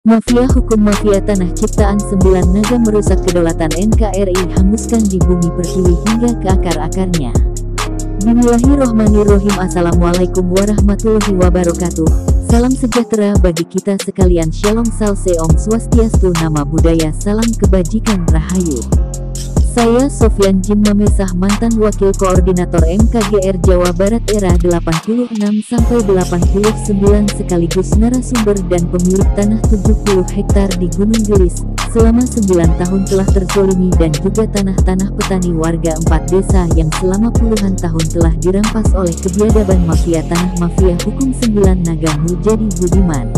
Mafia hukum mafia tanah ciptaan 9 naga merusak kedaulatan NKRI, hanguskan di bumi pertiwi hingga ke akar-akarnya. Bismillahirrohmanirrohim. Assalamualaikum warahmatullahi wabarakatuh. Salam sejahtera bagi kita sekalian. Shalom salse om swastiastu, nama budaya, salam kebajikan, rahayu. Saya Sofyan Jim Mamesah, mantan Wakil Koordinator MKGR Jawa Barat era 86-89 sekaligus narasumber dan pemilik tanah 70 hektar di Gunung Gelis. Selama 9 tahun telah terzolimi dan juga tanah-tanah petani warga 4 desa yang selama puluhan tahun telah dirampas oleh kebiadaban mafia tanah mafia hukum 9 naga Muljadi Budiman.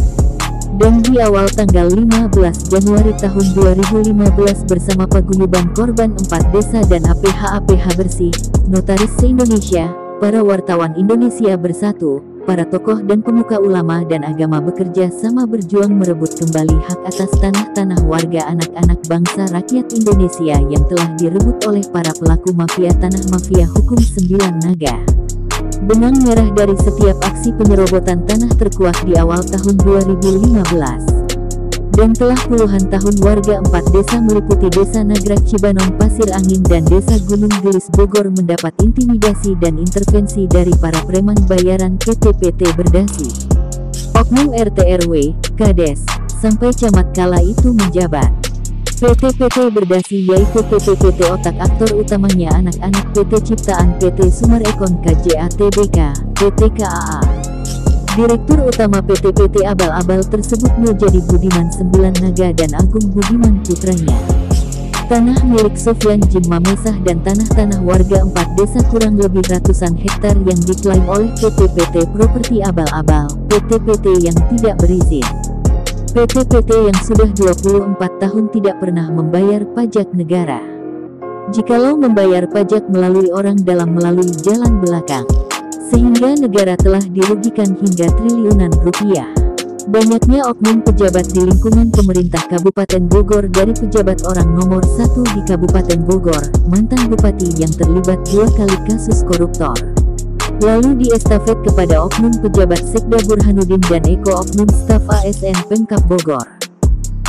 Dan di awal tanggal 15 Januari tahun 2015 bersama paguyuban korban 4 desa dan APH bersih, notaris se-Indonesia, para wartawan Indonesia bersatu, para tokoh dan pemuka ulama dan agama bekerja sama berjuang merebut kembali hak atas tanah-tanah warga anak-anak bangsa rakyat Indonesia yang telah direbut oleh para pelaku mafia tanah mafia hukum 9 naga. Benang merah dari setiap aksi penyerobotan tanah terkuak di awal tahun 2015. Dan telah puluhan tahun warga 4 desa meliputi Desa Nagrak Cibanon Pasir Angin dan Desa Gunung Gelis Bogor mendapat intimidasi dan intervensi dari para preman bayaran PT Berdasi, oknum RT RW, Kades, sampai camat kala itu menjabat. PT Berdasi yaitu PT otak aktor utamanya anak-anak PT Ciptaan, PT Sumarekon KJA Tbk, PT KAA. Direktur utama PT abal-abal tersebut Muljadi Budiman 9 naga dan Agung Budiman putranya. Tanah milik Sofyan Jim Mamesah dan tanah-tanah warga 4 desa kurang lebih ratusan hektar yang diklaim oleh PT Properti Abal-abal, PT yang tidak berizin. PT yang sudah 24 tahun tidak pernah membayar pajak negara. Jikalau membayar pajak melalui orang dalam melalui jalan belakang, sehingga negara telah dirugikan hingga triliunan rupiah. Banyaknya oknum pejabat di lingkungan pemerintah Kabupaten Bogor, dari pejabat orang nomor 1 di Kabupaten Bogor, mantan bupati yang terlibat 2 kali kasus koruptor. Lalu diestafet kepada oknum pejabat Sekda Burhanuddin dan Eko oknum staf ASN Pemkab Bogor.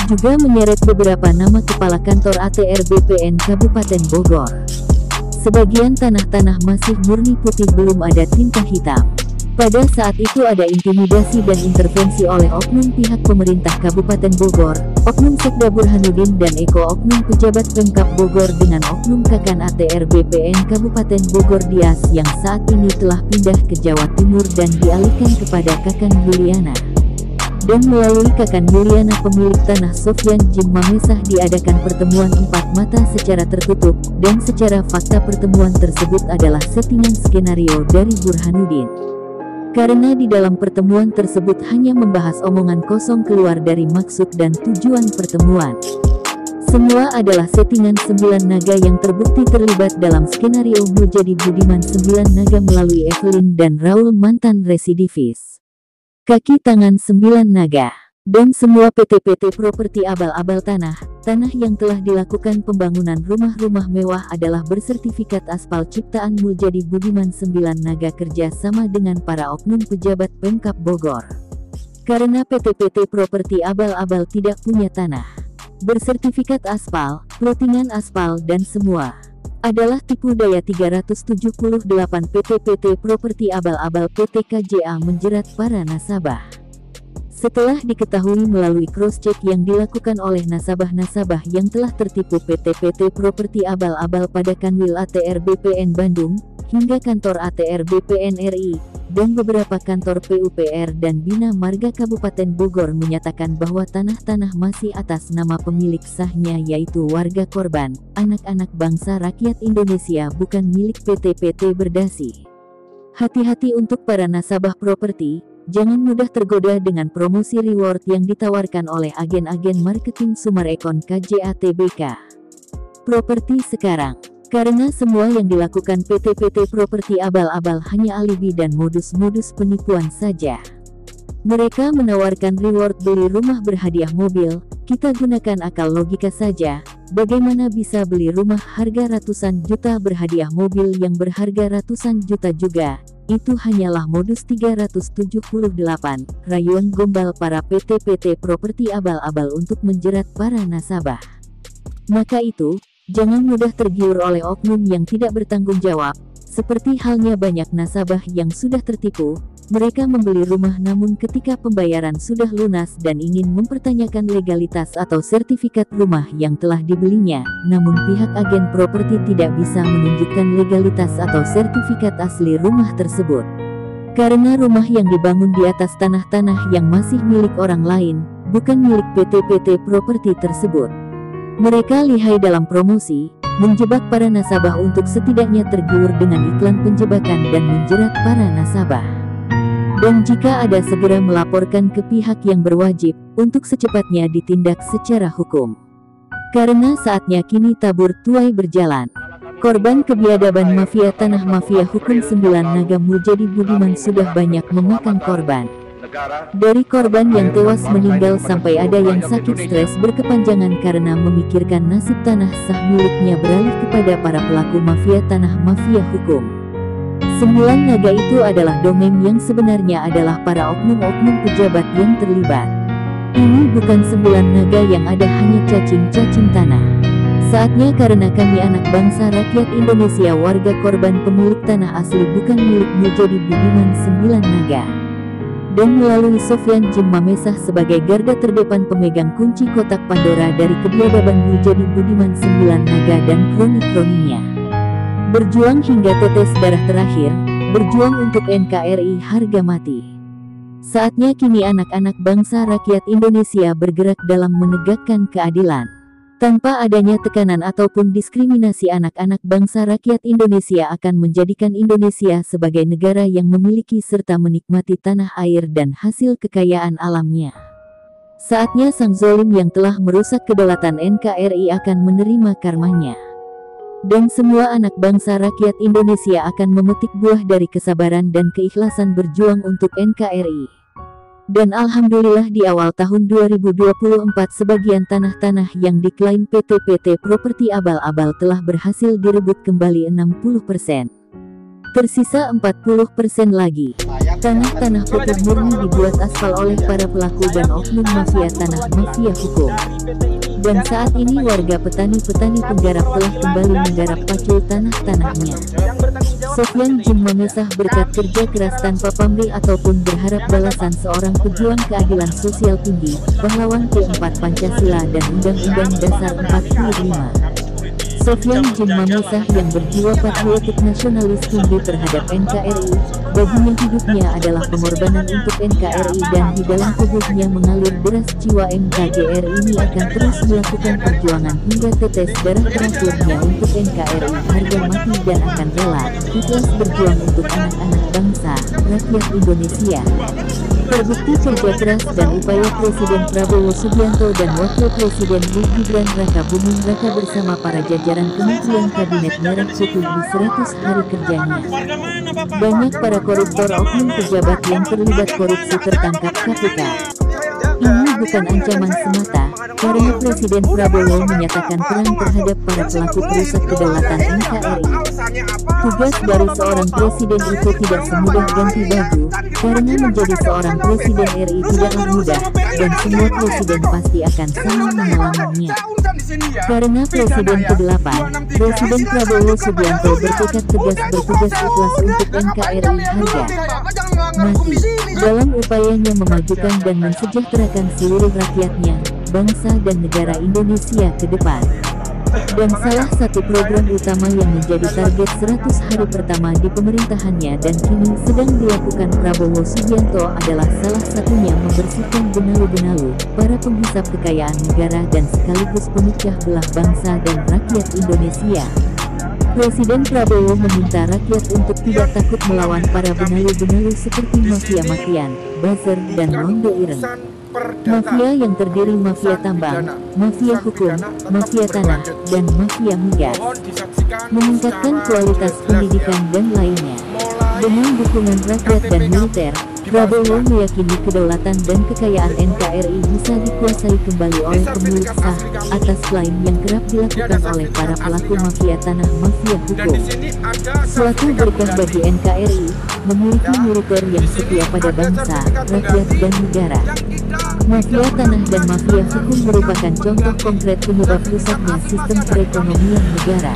Juga menyeret beberapa nama kepala kantor ATR BPN Kabupaten Bogor. Sebagian tanah-tanah masih murni putih, belum ada tinta hitam. Pada saat itu ada intimidasi dan intervensi oleh oknum pihak pemerintah Kabupaten Bogor, oknum Sekda Burhanuddin dan Eko oknum pejabat Pemkab Bogor dengan oknum Kakan ATR BPN Kabupaten Bogor Dias yang saat ini telah pindah ke Jawa Timur dan dialihkan kepada Kakan Yuliana. Dan melalui Kakan Yuliana pemilik tanah Sofyan Jim Mamesah diadakan pertemuan 4 mata secara tertutup, dan secara fakta pertemuan tersebut adalah settingan skenario dari Burhanuddin. Karena di dalam pertemuan tersebut hanya membahas omongan kosong keluar dari maksud dan tujuan pertemuan. Semua adalah settingan 9 naga yang terbukti terlibat dalam skenario Muljadi Budiman 9 naga melalui Evelyn dan Raul mantan residivis. Kaki tangan 9 naga. Dan semua PT properti abal-abal tanah yang telah dilakukan pembangunan rumah-rumah mewah adalah bersertifikat aspal ciptaan Muljadi Budiman 9 naga kerja sama dengan para oknum pejabat Pemkab Bogor. Karena PT properti abal-abal tidak punya tanah bersertifikat aspal, plottingan aspal dan semua adalah tipu daya 378 PT properti abal-abal PT KJA menjerat para nasabah. Setelah diketahui melalui cross-check yang dilakukan oleh nasabah-nasabah yang telah tertipu PT Properti Abal-abal pada Kanwil ATR BPN Bandung, hingga kantor ATR BPN RI, dan beberapa kantor PUPR dan Bina Marga Kabupaten Bogor menyatakan bahwa tanah-tanah masih atas nama pemilik sahnya yaitu warga korban, anak-anak bangsa rakyat Indonesia, bukan milik PT Berdasi. Hati-hati untuk para nasabah properti. Jangan mudah tergoda dengan promosi reward yang ditawarkan oleh agen-agen marketing Sumarekon KJA Tbk. Properti sekarang. Karena semua yang dilakukan PT Properti Abal-abal hanya alibi dan modus-modus penipuan saja. Mereka menawarkan reward beli rumah berhadiah mobil, kita gunakan akal logika saja, bagaimana bisa beli rumah harga ratusan juta berhadiah mobil yang berharga ratusan juta juga. itu hanyalah modus 378, rayuan gombal para PT properti abal-abal untuk menjerat para nasabah. Maka itu, jangan mudah tergiur oleh oknum yang tidak bertanggung jawab. Seperti halnya banyak nasabah yang sudah tertipu, mereka membeli rumah namun ketika pembayaran sudah lunas dan ingin mempertanyakan legalitas atau sertifikat rumah yang telah dibelinya, namun pihak agen properti tidak bisa menunjukkan legalitas atau sertifikat asli rumah tersebut. Karena rumah yang dibangun di atas tanah-tanah yang masih milik orang lain, bukan milik PT properti tersebut. Mereka lihai dalam promosi, menjebak para nasabah untuk setidaknya tergiur dengan iklan penjebakan dan menjerat para nasabah. Dan jika ada, segera melaporkan ke pihak yang berwajib, untuk secepatnya ditindak secara hukum. Karena saatnya kini tabur tuai berjalan. Korban kebiadaban mafia tanah mafia hukum 9 Naga Muljadi Budiman sudah banyak memakan korban. Dari korban yang tewas meninggal sampai ada yang sakit stres berkepanjangan karena memikirkan nasib tanah sah miliknya beralih kepada para pelaku mafia tanah mafia hukum. 9 naga itu adalah dongeng yang sebenarnya adalah para oknum-oknum pejabat yang terlibat. Ini bukan 9 naga yang ada hanya cacing-cacing tanah. Saatnya karena kami anak bangsa rakyat Indonesia warga korban pemilik tanah asli bukan milik Muljadi Budiman 9 naga. Dan melalui Sofyan Jim Mamesah sebagai garda terdepan pemegang kunci kotak Pandora dari kebiadaban Muljadi Budiman 9 naga dan kroni-kroninya. Berjuang hingga tetes darah terakhir, berjuang untuk NKRI harga mati. Saatnya kini anak-anak bangsa rakyat Indonesia bergerak dalam menegakkan keadilan. Tanpa adanya tekanan ataupun diskriminasi, anak-anak bangsa rakyat Indonesia akan menjadikan Indonesia sebagai negara yang memiliki serta menikmati tanah air dan hasil kekayaan alamnya. Saatnya sang zolim yang telah merusak kedaulatan NKRI akan menerima karmanya. Dan semua anak bangsa rakyat Indonesia akan memetik buah dari kesabaran dan keikhlasan berjuang untuk NKRI. Dan alhamdulillah di awal tahun 2024 sebagian tanah-tanah yang diklaim PT properti abal-abal telah berhasil direbut kembali 60%. Tersisa 40% lagi. Tanah-tanah putih murni dibuat aspal oleh para pelaku dan oknum mafia tanah mafia hukum. Dan saat ini warga petani-petani penggarap telah kembali menggarap pacul tanah-tanahnya. Sofyan Jim Mamesah berkat kerja keras tanpa pamrih ataupun berharap balasan seorang pejuang keadilan sosial tinggi, pahlawan keempat Pancasila dan Undang-Undang Dasar 45. Sofyan Jim Mamesah yang berjiwa patriotik nasionalis tinggi terhadap NKRI, baginya hidupnya adalah pengorbanan untuk NKRI dan di dalam tubuhnya mengalir deras jiwa. NKGR ini akan terus melakukan perjuangan hingga tetes darah terakhirnya untuk NKRI harga mati dan akan rela, ikhlas berjuang untuk anak-anak bangsa, rakyat Indonesia. Terbukti kerja keras dan upaya Presiden Prabowo Subianto dan Wakil Presiden Gibran Raka Buming Raka bersama para jajaran Kementerian Kabinet Merah Putih di 100 hari kerjanya. Banyak para koruptor oknum pejabat yang terlibat korupsi tertangkap KPK. Ini bukan ancaman semata, karena Presiden Prabowo menyatakan perang terhadap para pelaku perusak kedaulatan NKRI. Tugas dari seorang presiden itu tidak semudah ganti baju, karena menjadi seorang presiden RI tidaklah mudah, dan semua presiden pasti akan sama mengalaminya. Karena Presiden ke-8, Presiden Prabowo Subianto bertekad tegas bertugas ikhlas untuk NKRI harga mati, dalam upayanya memajukan dan mensejahterakan seluruh rakyatnya, bangsa dan negara Indonesia ke depan. Dan salah satu program utama yang menjadi target 100 hari pertama di pemerintahannya dan kini sedang dilakukan Prabowo Subianto adalah salah satunya membersihkan benalu-benalu para penghisap kekayaan negara dan sekaligus pemecah belah bangsa dan rakyat Indonesia. Presiden Prabowo meminta rakyat untuk tidak takut melawan para benalu-benalu seperti mafia makian, buzzer, dan londo ireng. Mafia yang terdiri mafia tambang, mafia hukum, mafia tanah, dan mafia migas. Meningkatkan kualitas pendidikan dan lainnya. Dengan dukungan rakyat dan militer, Prabowo meyakini kedaulatan dan kekayaan NKRI bisa dikuasai kembali oleh pemilik sah, atas klaim yang kerap dilakukan oleh para pelaku mafia tanah mafia hukum. Suatu berkah bagi NKRI, memiliki militer yang setia pada bangsa, rakyat, dan negara. Mafia tanah dan mafia hukum merupakan contoh konkret penyebab rusaknya sistem perekonomian negara.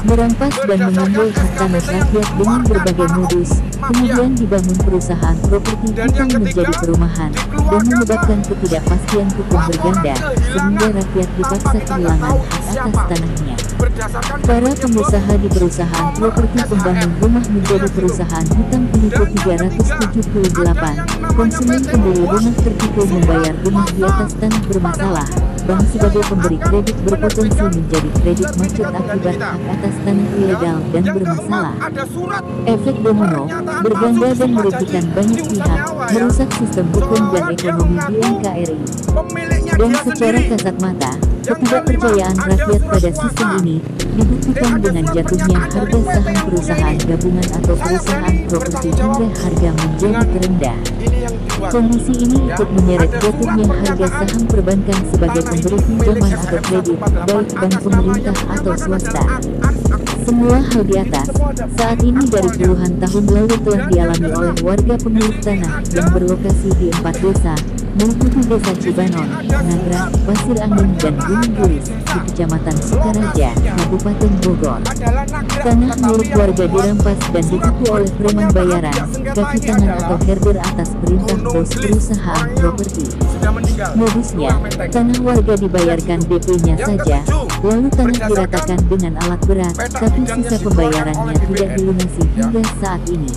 Merampas dan mengambil hak tanah rakyat dengan berbagai modus, kemudian dibangun perusahaan properti hutang menjadi perumahan, dan menyebabkan ketidakpastian hukum berganda, sehingga rakyat dipaksa kehilangan hak atas tanahnya. Para pengusaha di perusahaan properti pembangun rumah menjadi perusahaan hutang penipu 378, konsumen pembeli rumah tertipu membayar rumah di atas tanah bermasalah, bank sebagai pemberi kredit berpotensi menjadi kredit macet akibat hak atas tanah ilegal dan bermasalah. Efek domino, berganda dan merugikan banyak pihak, merusak sistem hukum dan ekonomi di NKRI. Dan secara kasat mata, ketidakpercayaan rakyat pada sistem ini dibuktikan dengan jatuhnya harga saham perusahaan gabungan atau perusahaan properti hingga harga menjadi terendah. Kondisi ini ikut menyeret jatuhnya harga saham perbankan sebagai pemberi pinjaman atau kredit, baik bank pemerintah atau swasta. Semua hal di atas, saat ini dari puluhan tahun lalu telah dialami oleh warga pemilik tanah yang berlokasi di 4 desa, meliputi Desa Cibanon, Nagrah, Pasir Angin dan Gunung Gulis, di Kecamatan Sukaraja, Kabupaten Bogor. Tanah milik warga dirampas dan ditipu oleh preman bayaran, kaki tangan atau herder atas perintah bos perusahaan properti. Modusnya, tanah warga dibayarkan DP-nya saja, lalu tanah diratakan dengan alat berat, tapi sisa pembayarannya tidak dilunasi hingga saat ini.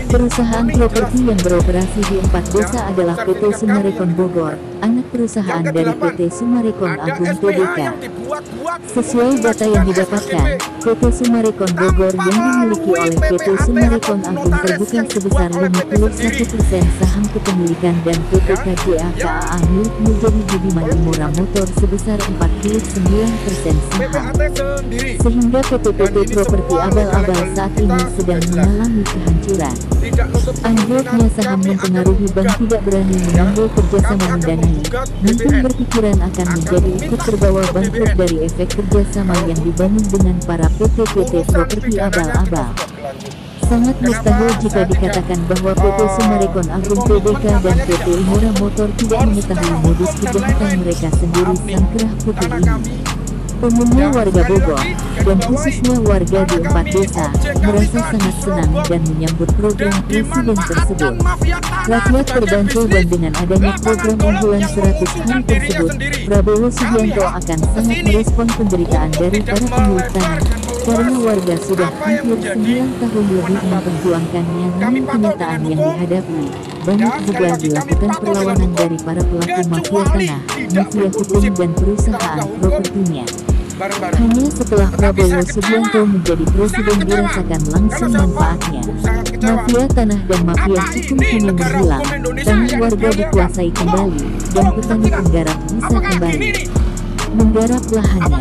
Perusahaan properti yang beroperasi di 4 desa adalah PT Sumarekon Bogor, anak perusahaan dari PT Sumarekon Agung Tbk. Sesuai data yang didapatkan, PT Sumarekon Bogor yang dimiliki oleh PT Sumarekon Agung terbuka sebesar 51% saham kepemilikan dan PT KJA KAA milik menjadi Budiman Imora Motor sebesar 49% saham. Sehingga PT Properti abal-abal saat ini sedang mengalami kehancuran. Anjloknya saham mempengaruhi bank tidak berani mengambil kerjasama mendanai, mungkin berpikiran akan menjadi ikut terbawa bangkrut dari efek kerjasama yang dibangun dengan para PT Properti abal-abal. Sangat mustahil jika dikatakan bahwa PT Sumarekon Agung Tbk dan PT Imora Motor tidak mengetahui modus kejahatan mereka sendiri sang kerah putih ini. Umumnya warga Bogor, dan khususnya warga di 4 desa, merasa sangat senang dan menyambut program presiden tersebut. Rakyat terbantu dan dengan adanya program unggulan 100 hari tersebut, Prabowo Subianto akan sangat merespon penderitaan dari para pemilik tanah, karena warga sudah hampir 9 tahun lebih memperjuangkannya, namun kenyataan yang dihadapi, banyak juga dilakukan perlawanan dari para pelaku mafia tanah, mafia hukum dan perusahaan propertinya. Hanya setelah Prabowo Subianto menjadi presiden dirasakan langsung manfaatnya. Mafia tanah dan mafia hukum kini menghilang, tanah warga dikuasai kembali, dan petani penggarap bisa kembali menggarap lahannya.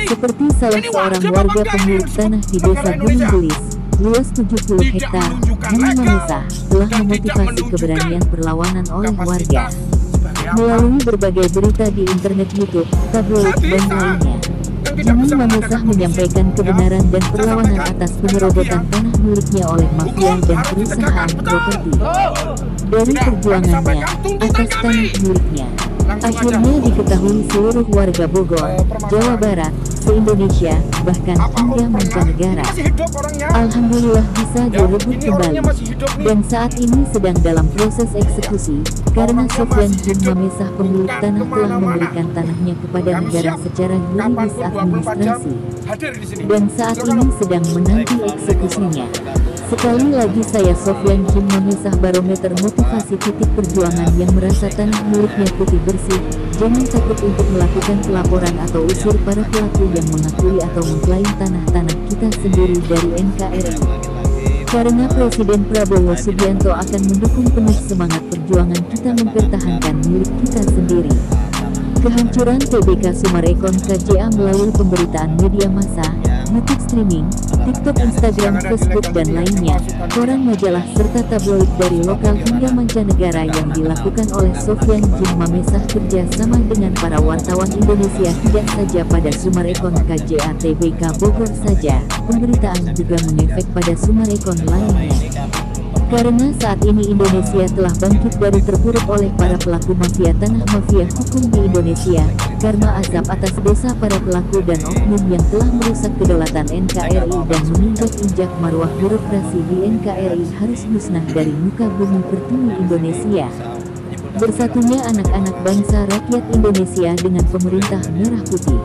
Seperti salah seorang warga pemilik tanah di Desa Gunung Gulis, luas 70 hektar, Mamisa, telah memotivasi keberanian perlawanan oleh warga. Melalui berbagai berita di internet YouTube, tabloid, dan lainnya, Jimmy Mamisa menyampaikan kebenaran dan perlawanan atas penyerobotan tanah miliknya oleh mafia dan perusahaan properti. Dari perjuangannya atas tanah miliknya, akhirnya diketahui seluruh warga Bogor, Jawa Barat, se-Indonesia, bahkan hingga mancanegara. Alhamdulillah bisa direbut kembali, dan saat ini sedang dalam proses eksekusi, karena Sofyan Jin Mamisa pemilik tanah telah memberikan tanahnya kepada negara secara yuridis administrasi, dan saat ini sedang menanti eksekusinya. Sekali lagi saya Sofyan Jin Mamisa, barometer motivasi titik perjuangan yang merasa tanah miliknya putih bersih. Jangan takut untuk melakukan pelaporan atau usir para pelaku yang mengakui atau mengklaim tanah-tanah kita sendiri dari NKRI. Karena Presiden Prabowo Subianto akan mendukung penuh semangat perjuangan kita mempertahankan milik kita sendiri. Kehancuran Tbk Sumarekon KJA melalui pemberitaan media massa, YouTube streaming, TikTok, Instagram, Facebook, dan lainnya, koran, majalah, serta tabloid dari lokal hingga mancanegara yang dilakukan oleh Sofyan Jin Mamisa kerja sama dengan para wartawan Indonesia tidak saja pada Sumarekon KJA Tbk Bogor saja, pemberitaan juga mengefek pada Sumarekon lainnya. Karena saat ini Indonesia telah bangkit dari terpuruk oleh para pelaku mafia tanah mafia hukum di Indonesia, karena azab atas dosa para pelaku dan oknum yang telah merusak kedaulatan NKRI dan menginjak-injak marwah birokrasi di NKRI harus musnah dari muka bumi pertiwi Indonesia. Bersatunya anak-anak bangsa rakyat Indonesia dengan pemerintah merah putih.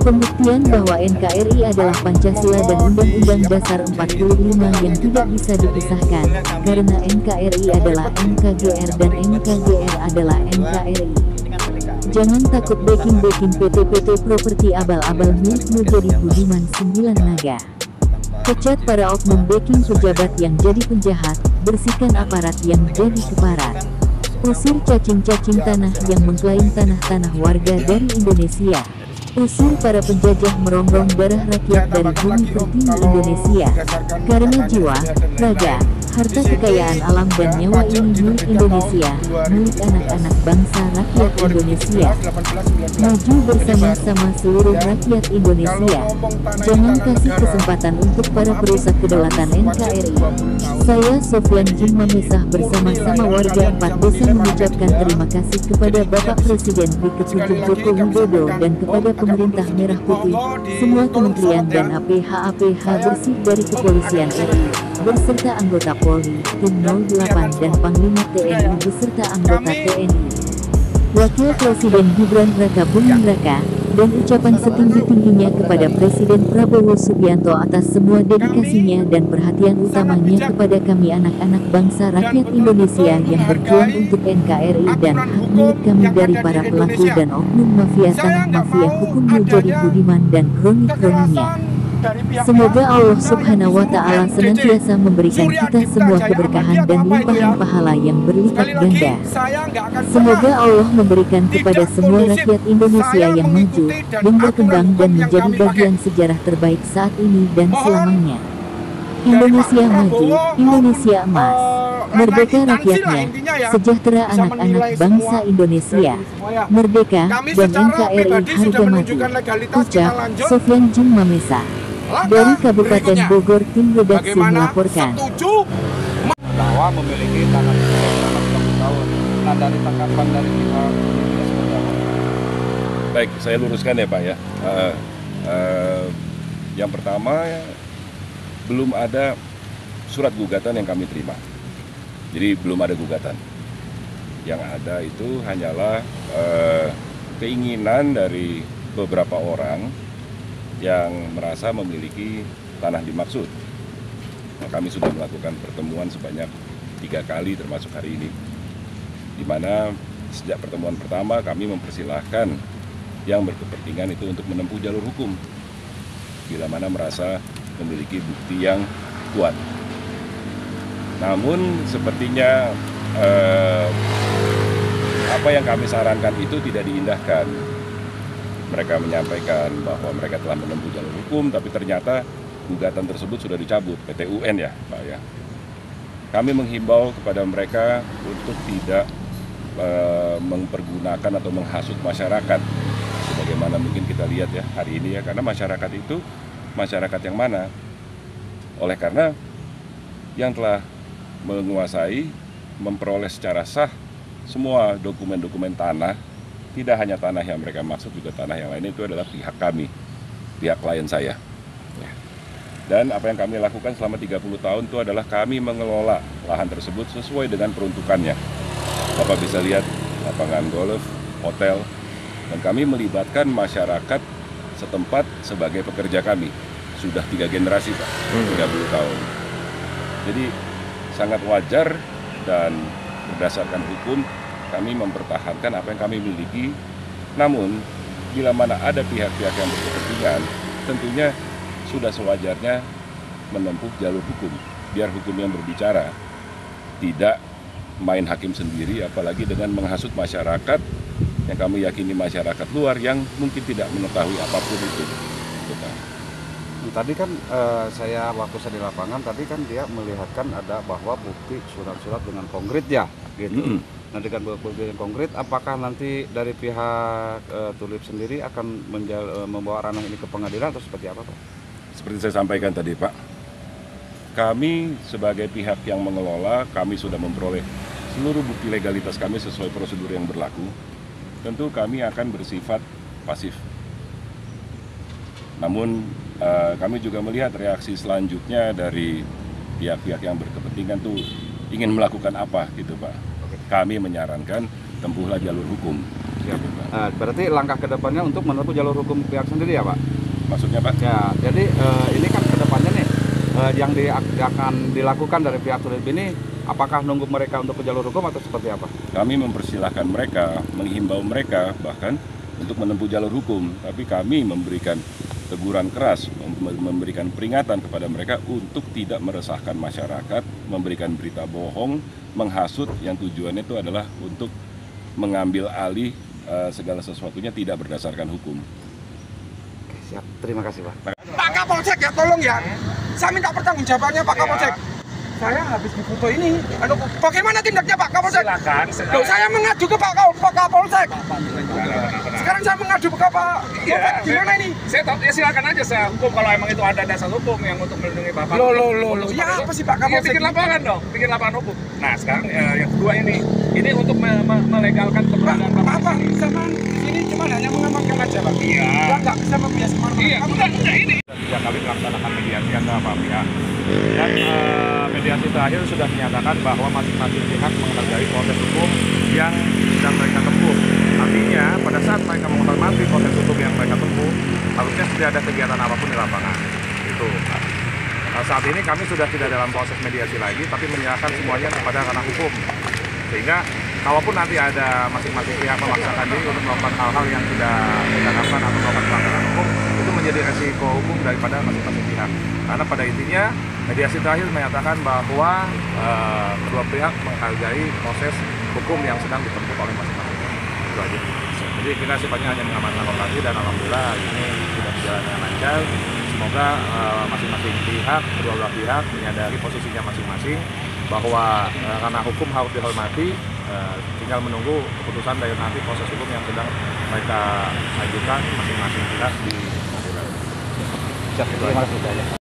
Pembuktian bahwa NKRI adalah Pancasila dan Undang-Undang Dasar 45 yang tidak bisa dipisahkan, karena NKRI adalah NKGR dan NKGR adalah NKRI. Jangan takut backing PT-PT properti abal-abal milikmu jadi budiman 9 naga. Pecat para oknum backing pejabat yang jadi penjahat, bersihkan aparat yang jadi keparat. Usir cacing-cacing tanah yang mengklaim tanah-tanah warga dari Indonesia. Usir para penjajah merongrong darah rakyat dari bumi pertiwi Indonesia. Karena jiwa, raga, harta kekayaan alam dan nyawa ini milik Indonesia, milik anak-anak bangsa rakyat Indonesia. Maju bersama-sama seluruh rakyat Indonesia. Jangan kasih kesempatan untuk para perusak kedaulatan NKRI. Saya Sofyan Jin Mamesah bersama-sama warga 4 desa mengucapkan terima kasih kepada Bapak Presiden ke-7 Joko Widodo dan kepada pemerintah Merah Putih, semua kementerian dan APH bersih dari Kepolisian RI, beserta anggota Polri, Tim 08 dan Panglima TNI beserta anggota TNI. Wakil Presiden Gibran Raka Buming Raka, dan ucapan setinggi-tingginya kepada Presiden Prabowo Subianto atas semua dedikasinya dan perhatian utamanya kepada kami anak-anak bangsa rakyat Indonesia yang berjuang untuk NKRI dan hak milik kami dari para pelaku dan oknum mafia tanah mafia hukum menjadi budiman dan kroni-kroninya. Semoga Allah Subhanahu wa Ta'ala senantiasa memberikan kita semua keberkahan dan limpahan pahala yang berlipat ganda. Semoga Allah memberikan kepada semua rakyat Indonesia yang maju, yang berkembang dan menjadi bagian sejarah terbaik saat ini dan selamanya. Indonesia maju, Indonesia emas, merdeka rakyatnya, sejahtera anak-anak bangsa Indonesia, merdeka dan NKRI harga mati. Ucap Sofyan Jin Mamesah. Dari Kabupaten Bogor, tim redaksi melaporkan. Bahwa memiliki tanah 30 tahun. Nah, dari tanggapan dari pihak seperti apa? Baik, saya luruskan ya Pak ya. Yang pertama, belum ada surat gugatan yang kami terima. Jadi belum ada gugatan. Yang ada itu hanyalah keinginan dari beberapa orang yang merasa memiliki tanah dimaksud. Nah, kami sudah melakukan pertemuan sebanyak 3 kali termasuk hari ini, di mana sejak pertemuan pertama kami mempersilahkan yang berkepentingan itu untuk menempuh jalur hukum bila mana merasa memiliki bukti yang kuat. Namun sepertinya apa yang kami sarankan itu tidak diindahkan. Mereka menyampaikan bahwa mereka telah menempuh jalur hukum, tapi ternyata gugatan tersebut sudah dicabut, PT UN ya Pak ya. Kami menghimbau kepada mereka untuk tidak mempergunakan atau menghasut masyarakat, sebagaimana mungkin kita lihat ya hari ini ya, karena masyarakat itu masyarakat yang mana? Oleh karena yang telah menguasai, memperoleh secara sah semua dokumen-dokumen tanah, tidak hanya tanah yang mereka maksud, juga tanah yang lain itu adalah pihak kami, pihak klien saya. Dan apa yang kami lakukan selama 30 tahun itu adalah kami mengelola lahan tersebut sesuai dengan peruntukannya. Bapak bisa lihat lapangan golf, hotel, dan kami melibatkan masyarakat setempat sebagai pekerja kami. Sudah 3 generasi Pak, 30 tahun. Jadi sangat wajar dan berdasarkan hukum kami mempertahankan apa yang kami miliki. Namun bila mana ada pihak-pihak yang berkepentingan, tentunya sudah sewajarnya menempuh jalur hukum, biar hukum yang berbicara, tidak main hakim sendiri, apalagi dengan menghasut masyarakat yang kami yakini masyarakat luar yang mungkin tidak mengetahui apapun itu. Tadi kan waktu saya di lapangan tadi kan dia melihatkan ada bahwa bukti surat-surat dengan konkret ya gitu. Nah, dengan bukti yang konkret, apakah nanti dari pihak Tulip sendiri akan membawa ranah ini ke pengadilan atau seperti apa Pak? Seperti saya sampaikan tadi Pak, kami sebagai pihak yang mengelola, kami sudah memperoleh seluruh bukti legalitas kami sesuai prosedur yang berlaku. Tentu kami akan bersifat pasif. Namun kami juga melihat reaksi selanjutnya dari pihak-pihak yang berkepentingan tuh ingin melakukan apa gitu Pak. Kami menyarankan tempuhlah jalur hukum. Ya. Berarti langkah kedepannya untuk menempuh jalur hukum pihak sendiri ya Pak? Maksudnya Pak? Ya, jadi ini kan kedepannya nih yang akan dilakukan dari pihak Tulip ini, apakah nunggu mereka untuk ke jalur hukum atau seperti apa? Kami mempersilahkan mereka, menghimbau mereka bahkan untuk menempuh jalur hukum, tapi kami memberikan teguran keras, memberikan peringatan kepada mereka untuk tidak meresahkan masyarakat, memberikan berita bohong, menghasut yang tujuannya itu adalah untuk mengambil alih segala sesuatunya tidak berdasarkan hukum. Siap, terima kasih Pak. Pak Kapolsek ya, tolong ya. Saya minta pertanggungjawabannya Pak Kapolsek. Saya habis difoto ini. Aduh, bagaimana tindaknya Pak Kapolsek? Silakan. Loh, saya mengaju ke Pak Kapolsek. Sekarang saya mengaju ke Pak Kapolsek. Gimana ini? Ya silakan aja saya hukum kalau emang itu ada dasar hukum yang untuk melindungi Bapak. Loh. Ya apa sih Pak Ya, Kapolsek? bikin lapangan dong, bikin lapangan hukum. Nah sekarang yang kedua ini untuk melegalkan keberadaan Bapak. Apa? Sama ini cuma hanya mengamankan aja Pak. Iya. Nggak bisa membias kemana-mana. Iya, udah ini. 3 kali melaksanakan mediasi antara beberapa pihak dan mediasi terakhir sudah menyatakan bahwa masing-masing pihak menghargai proses hukum yang sedang mereka tempuh. Artinya pada saat mereka menghormati proses hukum yang mereka tempuh, harusnya tidak ada kegiatan apapun di lapangan. Itu. Saat ini kami sudah tidak dalam proses mediasi lagi, tapi menyerahkan semuanya kepada ranah hukum. Sehingga kalaupun nanti ada masing-masing pihak memaksakan diri untuk melakukan hal-hal yang tidak diharapkan atau melakukan pelanggaran hukum, itu menjadi resiko hukum daripada masing-masing pihak. Karena pada intinya mediasi terakhir menyatakan bahwa kedua pihak menghargai proses hukum yang sedang ditempuh oleh masing-masing. Itu aja. Jadi kita sifatnya hanya mengamankan lokasi dan alhamdulillah ini sudah berjalan dengan lancar. Semoga masing-masing pihak, kedua belah pihak menyadari posisinya masing-masing bahwa ranah hukum harus dihormati. Tinggal menunggu keputusan dari nanti proses hukum yang sedang mereka ajukan masing-masing pihak di pengadilan. Terima kasih.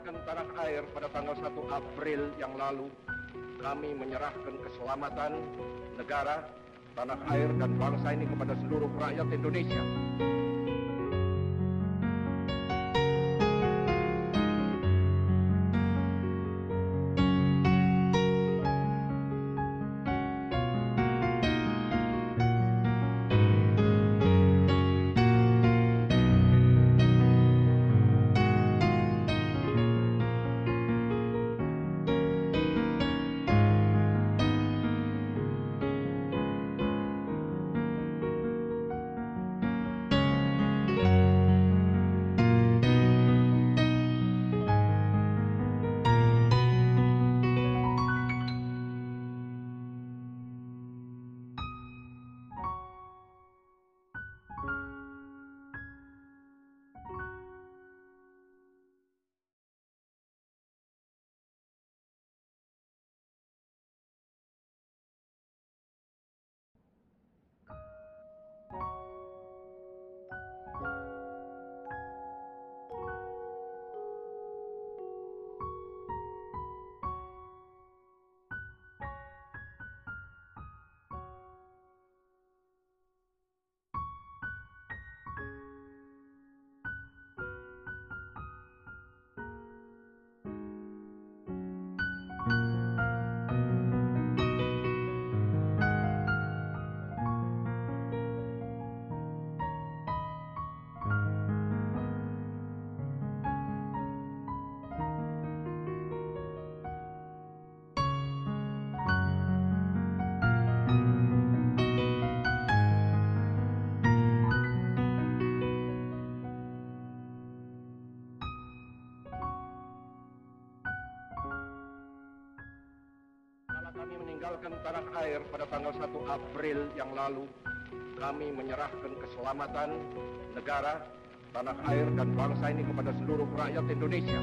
meninggalkan tanah air pada tanggal 1 April yang lalu, kami menyerahkan keselamatan negara, tanah air, dan bangsa ini kepada seluruh rakyat Indonesia. Kami meninggalkan tanah air pada tanggal 1 April yang lalu, kami menyerahkan keselamatan negara, tanah air, dan bangsa ini kepada seluruh rakyat Indonesia.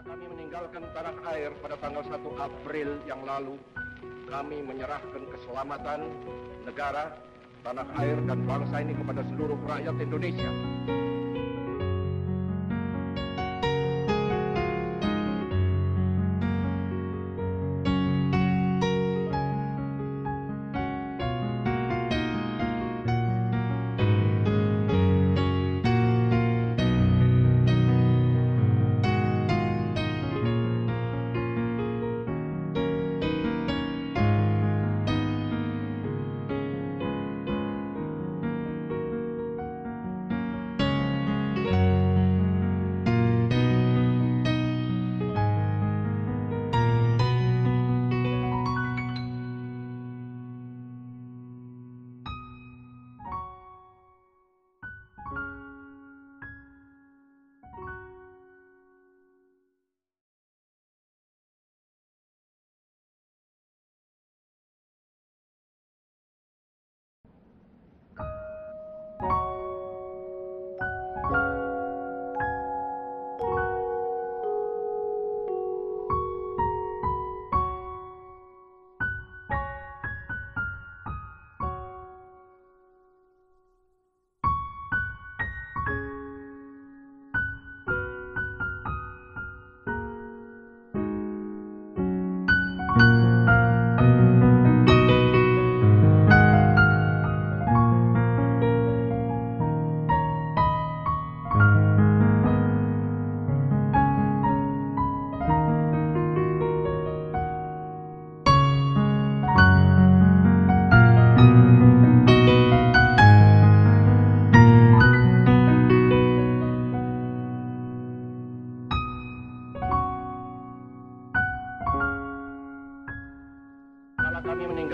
Kami meninggalkan tanah air pada tanggal 1 April yang lalu, kami menyerahkan keselamatan negara, tanah air, dan bangsa ini kepada seluruh rakyat Indonesia.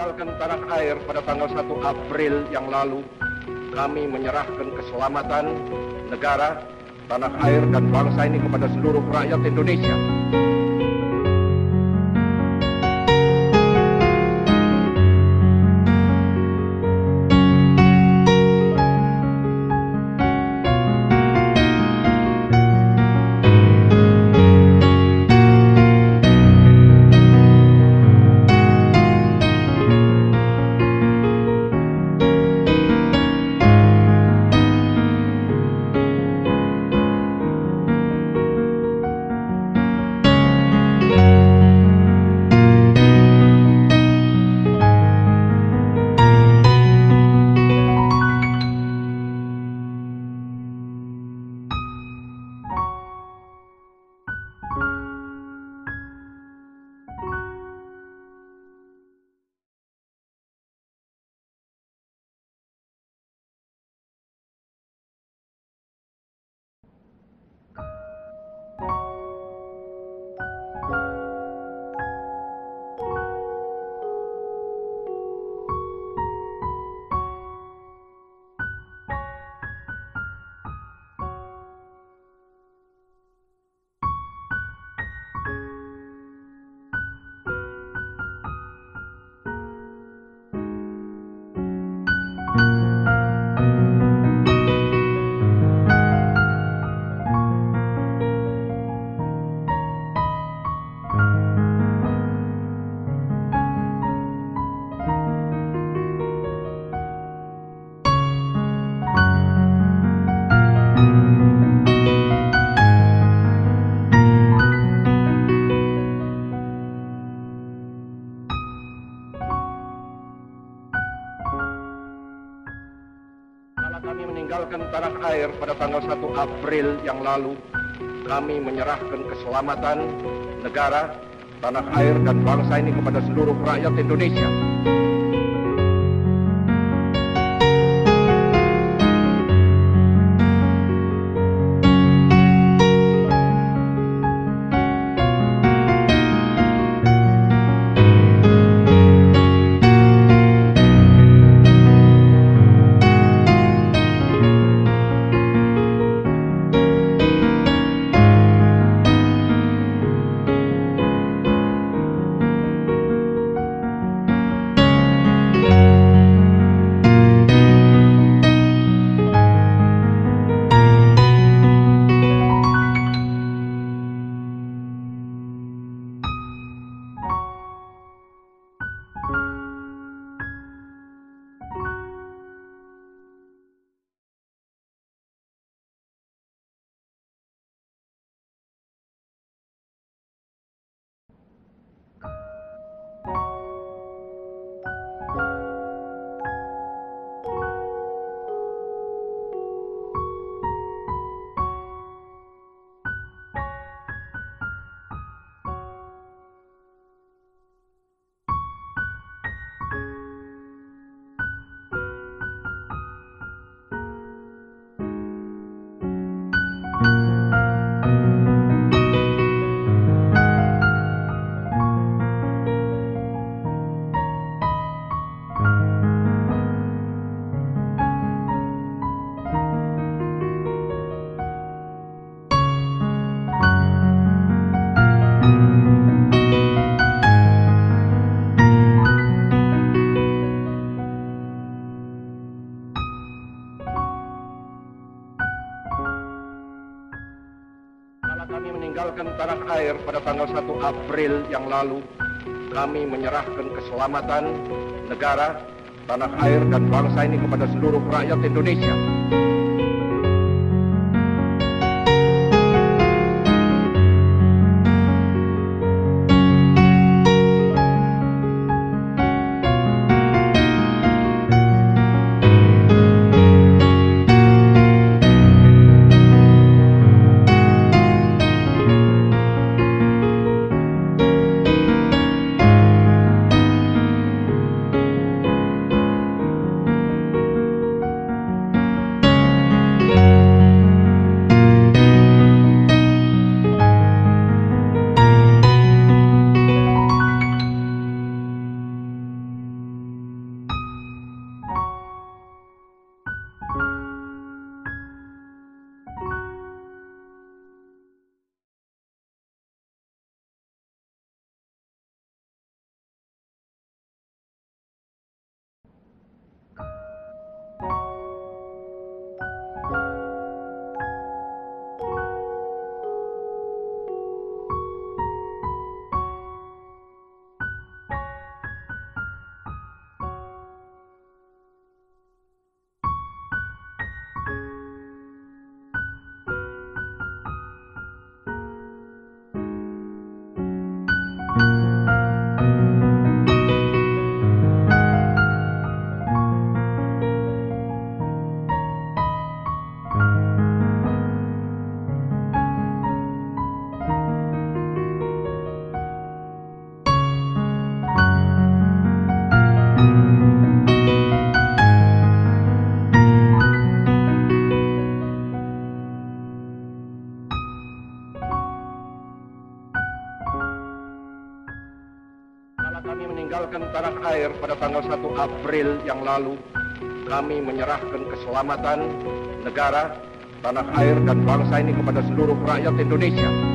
meninggalkan tanah air pada tanggal 1 April yang lalu, kami menyerahkan keselamatan negara, tanah air, dan bangsa ini kepada seluruh rakyat Indonesia. Kami meninggalkan tanah air pada tanggal 1 April yang lalu, kami menyerahkan keselamatan negara, tanah air, dan bangsa ini kepada seluruh rakyat Indonesia. Kami meninggalkan tanah air pada tanggal 1 April yang lalu, kami menyerahkan keselamatan negara, tanah air, dan bangsa ini kepada seluruh rakyat Indonesia. meninggalkan tanah air pada tanggal 1 April yang lalu, kami menyerahkan keselamatan negara, tanah air, dan bangsa ini kepada seluruh rakyat Indonesia.